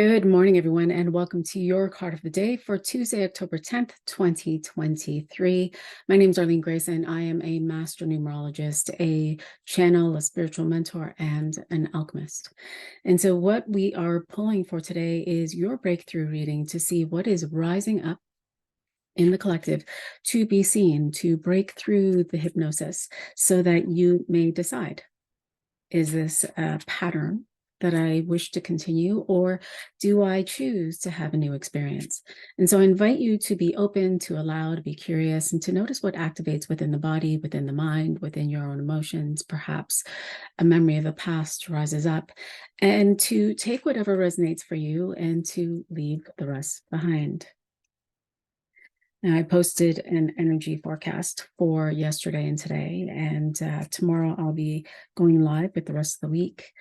Good morning, everyone, and welcome to your card of the day for Tuesday, October 10th, 2023. My name is Arlene Grace, and I am a master numerologist, a channel, a spiritual mentor, and an alchemist. And so what we are pulling for today is your breakthrough reading to see what is rising up in the collective to be seen, to break through the hypnosis so that you may decide, is this a pattern that I wish to continue, or do I choose to have a new experience? And so I invite you to be open, to allow, to be curious, and to notice what activates within the body, within the mind, within your own emotions. Perhaps a memory of the past rises up, and to take whatever resonates for you and to leave the rest behind. Now, I posted an energy forecast for yesterday and today, and tomorrow I'll be going live with the rest of the week,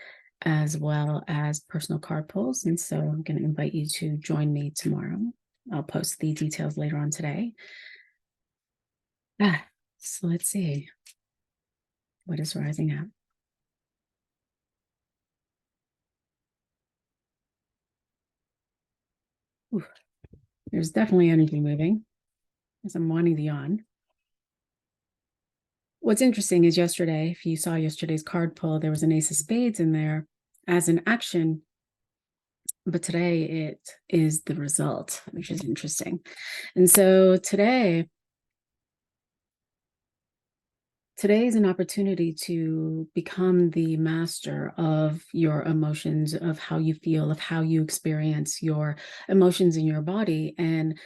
as well as personal card pulls. And so I'm going to invite you to join me tomorrow. I'll post the details later on today. So let's see what is rising up. Ooh, there's definitely energy moving as I'm wanting to yawn. What's interesting is yesterday, if you saw yesterday's card pull, there was an Ace of Spades in there as an action. But today it is the result, which is interesting. And so today is an opportunity to become the master of your emotions, of how you feel, of how you experience your emotions in your body. And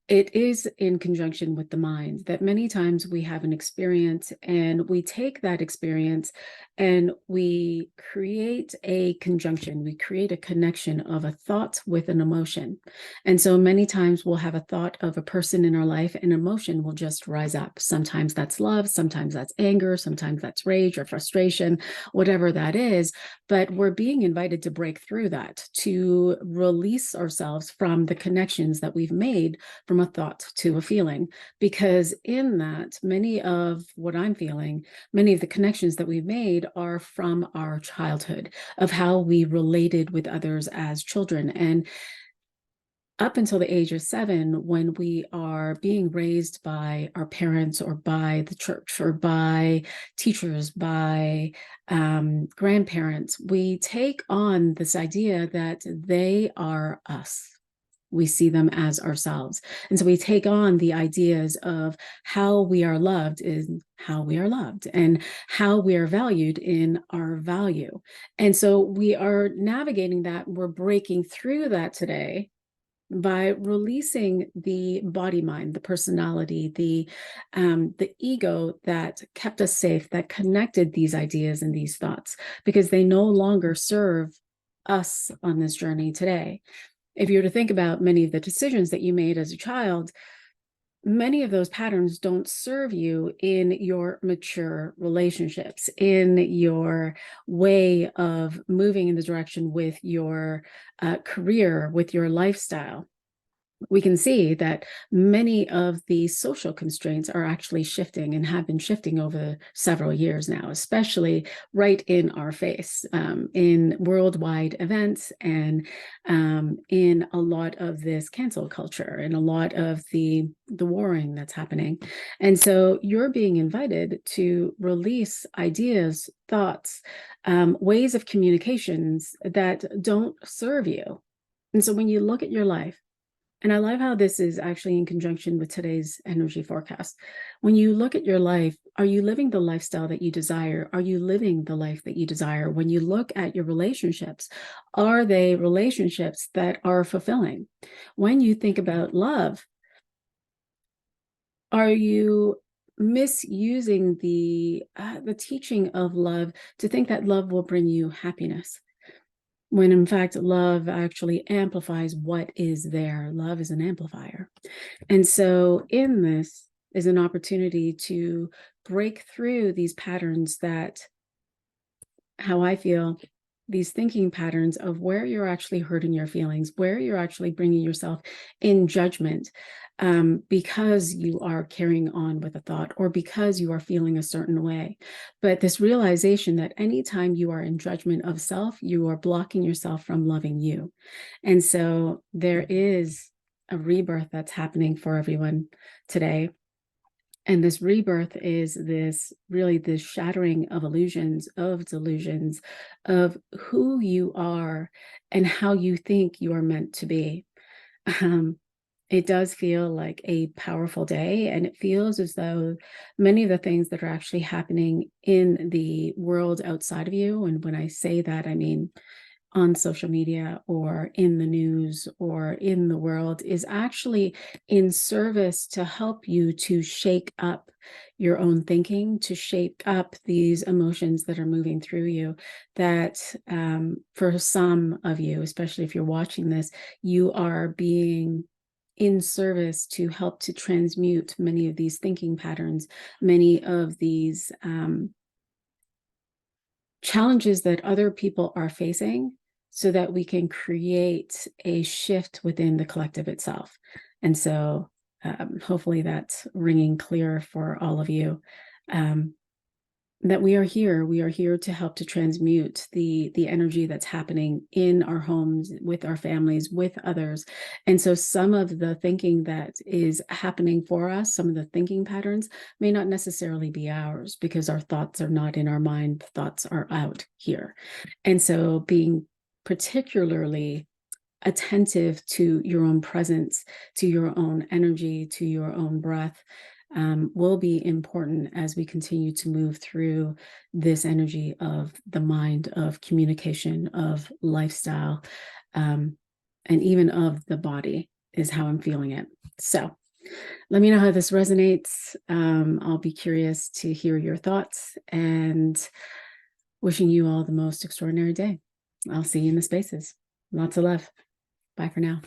it is in conjunction with the mind that many times we have an experience and we take that experience and we create a conjunction, we create a connection of a thought with an emotion. And so many times we'll have a thought of a person in our life and emotion will just rise up. Sometimes that's love, sometimes that's anger, sometimes that's rage or frustration, whatever that is. But we're being invited to break through that, to release ourselves from the connections that we've made from a thought to a feeling, because in that, many of what I'm feeling, many of the connections that we've made are from our childhood, of how we related with others as children. And up until the age of 7, when we are being raised by our parents or by the church or by teachers, by grandparents, we take on this idea that they are us. We see them as ourselves. And so we take on the ideas of how we are loved is how we are loved and how we are valued in our value. And so we are navigating that. We're breaking through that today by releasing the body mind, the personality, the ego that kept us safe, that connected these ideas and these thoughts, because they no longer serve us on this journey today. If you were to think about many of the decisions that you made as a child, many of those patterns don't serve you in your mature relationships, in your way of moving in the direction with your career, with your lifestyle. We can see that many of the social constraints are actually shifting and have been shifting over several years now, especially right in our face, in worldwide events and in a lot of this cancel culture and a lot of the warring that's happening. And so you're being invited to release ideas, thoughts, ways of communications that don't serve you. And so when you look at your life, and I love how this is actually in conjunction with today's energy forecast. When you look at your life, are you living the lifestyle that you desire? Are you living the life that you desire? When you look at your relationships, are they relationships that are fulfilling? When you think about love, are you misusing the teaching of love to think that love will bring you happiness, when in fact love actually amplifies what is there? Love is an amplifier. And so in this is an opportunity to break through these patterns that, how I feel, these thinking patterns of where you're actually hurting your feelings, where you're actually bringing yourself in judgment, because you are carrying on with a thought or because you are feeling a certain way. But this realization that anytime you are in judgment of self, you are blocking yourself from loving you. And so there is a rebirth that's happening for everyone today. And this rebirth is this really this shattering of illusions, of delusions, of who you are and how you think you are meant to be. Um, it does feel like a powerful day, and it feels as though many of the things that are actually happening in the world outside of you, and when I say that, I mean on social media or in the news or in the world, is actually in service to help you to shake up your own thinking, to shake up these emotions that are moving through you, that for some of you, especially if you're watching this, you are being in service to help to transmute many of these thinking patterns, many of these challenges that other people are facing, so that we can create a shift within the collective itself. And so hopefully that's ringing clear for all of you, that we are here to help to transmute the energy that's happening in our homes, with our families, with others. And so some of the thinking that is happening for us, some of the thinking patterns may not necessarily be ours, because our thoughts are not in our mind, thoughts are out here. And so being particularly attentive to your own presence, to your own energy, to your own breath, will be important as we continue to move through this energy of the mind, of communication, of lifestyle, and even of the body, is how I'm feeling it. So let me know how this resonates. I'll be curious to hear your thoughts, and wishing you all the most extraordinary day. I'll see you in the spaces. Lots of love. Bye for now.